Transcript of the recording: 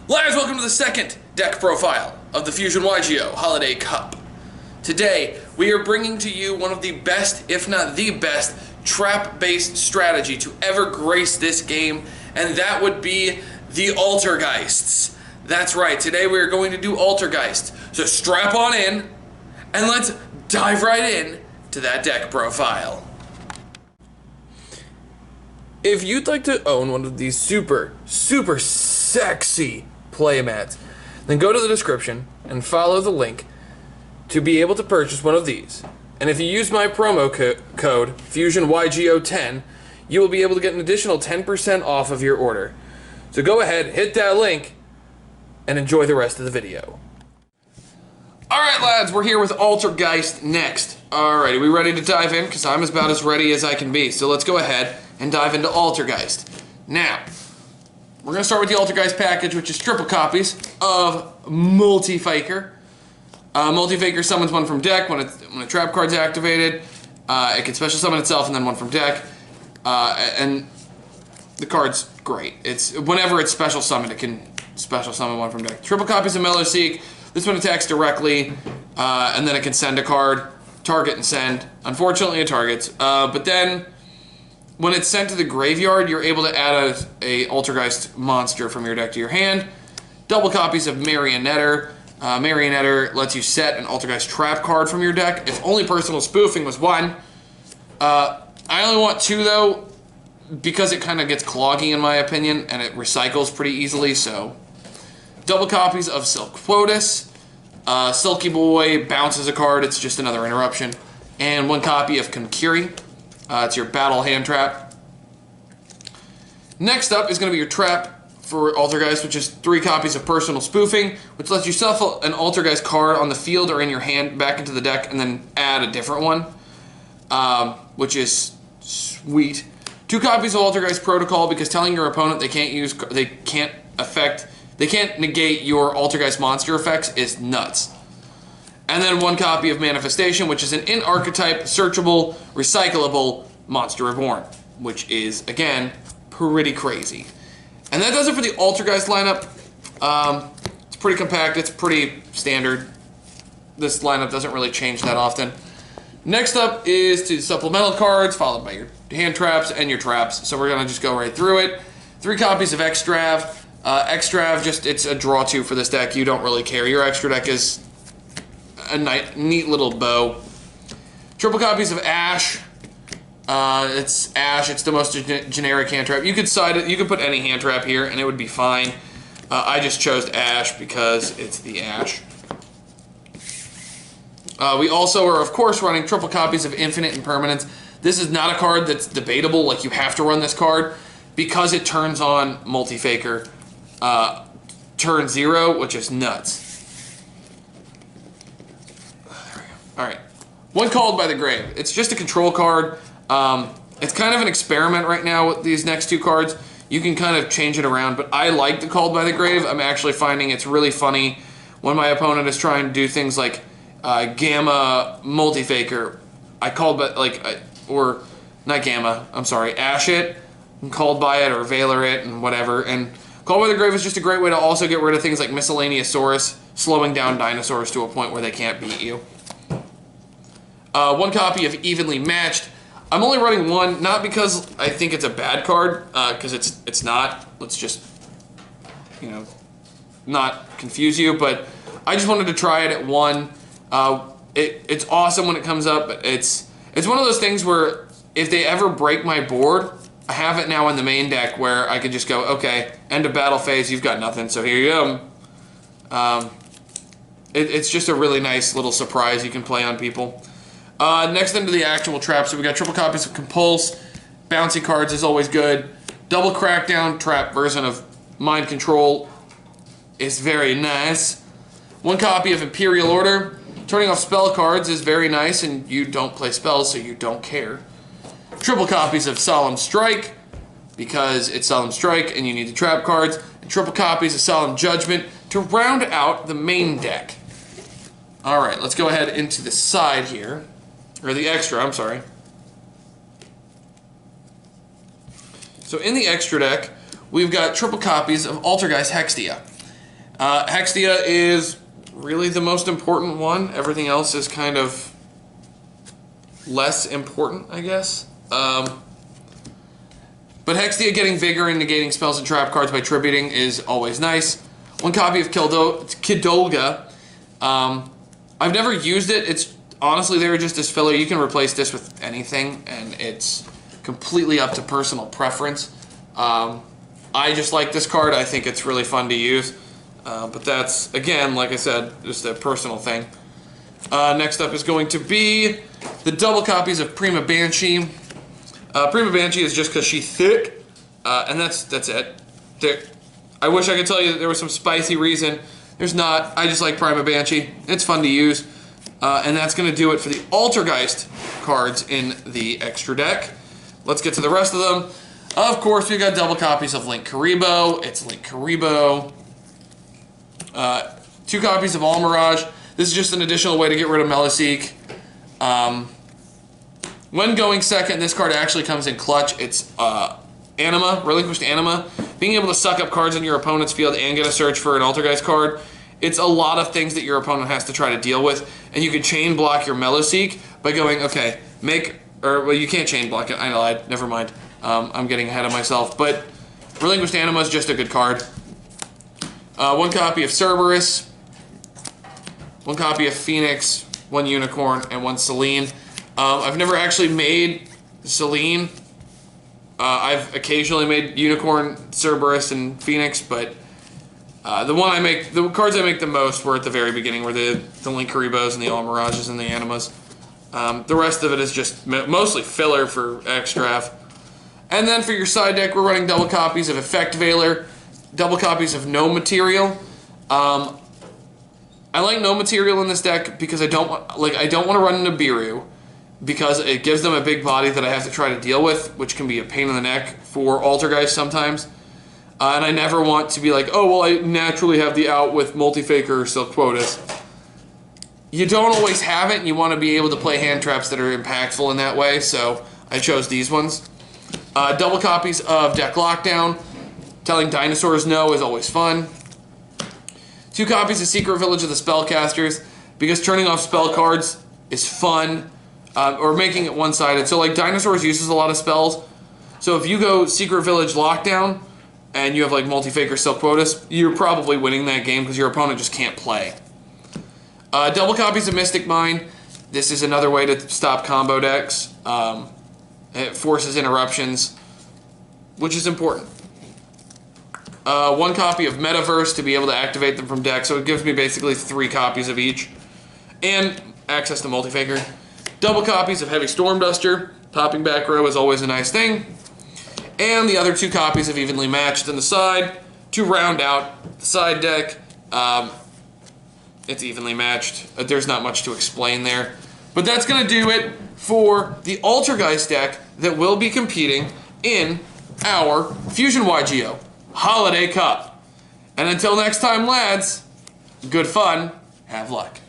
Lads, welcome to the second deck profile of the Fusion YGO Holiday Cup. Today, we are bringing to you one of the best, if not the best, trap-based strategy to ever grace this game, and that would be the Altergeists. That's right, today we are going to do Altergeist. So strap on in, and let's dive right in to that deck profile. If you'd like to own one of these super sexy playmats, then go to the description and follow the link to be able to purchase one of these. And if you use my promo code FusionYGO10, you will be able to get an additional 10% off of your order. So go ahead, hit that link, and enjoy the rest of the video. Alright lads, we're here with Altergeist next. Alrighty, we ready to dive in? Because I'm about as ready as I can be. So let's go ahead and dive into Altergeist. Now, we're going to start with the Altergeist package, which is triple copies of Multi-Faker. Multi-Faker summons one from deck when a trap card's activated. It can special summon itself and then one from deck. And the card's great. Whenever it's special summoned, it can special summon one from deck. Triple copies of Mellow Seek. This one attacks directly, and then it can send a card, target and send. Unfortunately, it targets. But then, when it's sent to the graveyard, you're able to add a Altergeist monster from your deck to your hand. Double copies of Marionetter. Marionetter lets you set an Altergeist trap card from your deck. If only personal spoofing was one. I only want two, though, because it kind of gets cloggy, in my opinion, and it recycles pretty easily, so... Double copies of Silk Quotus. Silky Boy bounces a card, it's just another interruption. And one copy of Konkiri. It's your battle hand trap. Next up is going to be your trap for Altergeist, which is 3 copies of Personal Spoofing, which lets you shuffle an Altergeist card on the field or in your hand back into the deck and then add a different one, which is sweet. 2 copies of Altergeist Protocol, because telling your opponent they can't negate your Altergeist monster effects is nuts. And then 1 copy of Manifestation, which is an in-archetype, searchable, recyclable Monster Reborn, which is, again, pretty crazy. And that does it for the Altergeist lineup. It's pretty compact, it's pretty standard. This lineup doesn't really change that often. Next up is to supplemental cards, followed by your hand traps and your traps. So we're going to just go right through it. 3 copies of Extrav. Extrav, it's a draw 2 for this deck. You don't really care. Your extra deck is a neat little bow. Triple copies of Ash. It's Ash. It's the most generic hand trap. You could put any hand trap here, and it would be fine. I just chose Ash because it's the Ash. We also are, of course, running triple copies of Infinite Impermanence. This is not a card that's debatable. Like, you have to run this card because it turns on Multi-Faker turn 0, which is nuts. Alright. One Called by the Grave. It's just a control card. It's kind of an experiment right now with these next 2 cards. You can kind of change it around, but I like the Called by the Grave. I'm actually finding it's really funny when my opponent is trying to do things like Gamma Multi-Faker. Or not Gamma, I'm sorry, Ash it, and Called by it, or Veiler it, and whatever. And Called by the Grave is just a great way to also get rid of things like Miscellaneousaurus, slowing down dinosaurs to a point where they can't beat you. 1 copy of Evenly Matched. I'm only running 1, not because I think it's a bad card, because it's not. Let's just, not confuse you, but I just wanted to try it at 1. It's awesome when it comes up, but it's one of those things where if they ever break my board, I have it now in the main deck where I could just go, okay, end of battle phase, you've got nothing, so here you go. It's just a really nice little surprise you can play on people. Next into the actual trap, so we got triple copies of Compulse. Bouncy cards is always good. Double Crackdown trap version of Mind Control is very nice. 1 copy of Imperial Order. Turning off spell cards is very nice, and you don't play spells, so you don't care. Triple copies of Solemn Strike, because it's Solemn Strike and you need the trap cards. And triple copies of Solemn Judgment to round out the main deck. Alright, let's go ahead into the side here. Or the extra, I'm sorry. So in the extra deck, we've got triple copies of Altergeist Hextia. Hextia is really the most important one. Everything else is kind of less important, I guess. But Hextia getting vigor and negating spells and trap cards by tributing is always nice. One copy of Kidolga. I've never used it. It's honestly there just as filler. You can replace this with anything, and it's completely up to personal preference. I just like this card. I think it's really fun to use. But that's, again, like I said, just a personal thing. Next up is going to be the double copies of Prima Banshee. Prima Banshee is just because she's thick, and that's it. I wish I could tell you that there was some spicy reason. There's not. I just like Prima Banshee. It's fun to use. And that's going to do it for the Altergeist cards in the extra deck. Let's get to the rest of them. Of course, we've got double copies of Link Karibo. It's Link Karibo. 2 copies of Almirage. This is just an additional way to get rid of Meliseek. When going second, this card actually comes in clutch. It's Anima, Relinquished Anima. Being able to suck up cards in your opponent's field and get a search for an Altergeist card. It's a lot of things that your opponent has to try to deal with. And you can chain block your Meliseek by going, okay, well, you can't chain block it. I lied. Never mind. I'm getting ahead of myself. But Relinquished Anima is just a good card. 1 copy of Cerberus. 1 copy of Phoenix. 1 Unicorn. And 1 Selene. I've never actually made Selene. I've occasionally made Unicorn, Cerberus, and Phoenix, but the cards I make the most were at the very beginning, were the Link Karibos and the Almirages and the Animas. The rest of it is just mostly filler for X-Draft. And then for your side deck, we're running double copies of Effect Veiler, double copies of No Material. I like No Material in this deck because I don't want to run Nibiru, because it gives them a big body that I have to try to deal with, which can be a pain in the neck for Altergeist sometimes. And I never want to be like, oh, well, I naturally have the out with Multi-Faker or Silk Quotas. You don't always have it, and you want to be able to play hand traps that are impactful in that way, so I chose these ones. Double copies of Deck Lockdown. Telling dinosaurs no is always fun. 2 copies of Secret Village of the Spellcasters, because turning off spell cards is fun. Or making it one-sided. So like Dinosaurs uses a lot of spells. So if you go Secret Village Lockdown and you have like Multi-Faker Silk Quotas, you're probably winning that game because your opponent just can't play. Double copies of Mystic Mine. This is another way to stop combo decks. It forces interruptions, which is important. 1 copy of Metaverse to be able to activate them from deck. So it gives me basically 3 copies of each. And access to Multi-Faker. Double copies of Heavy Stormduster. Popping back row is always a nice thing. And the other 2 copies of Evenly Matched on the side to round out the side deck. It's evenly matched. There's not much to explain there. But that's going to do it for the Altergeist deck that will be competing in our Fusion YGO Holiday Cup. And until next time, lads, good fun, have luck.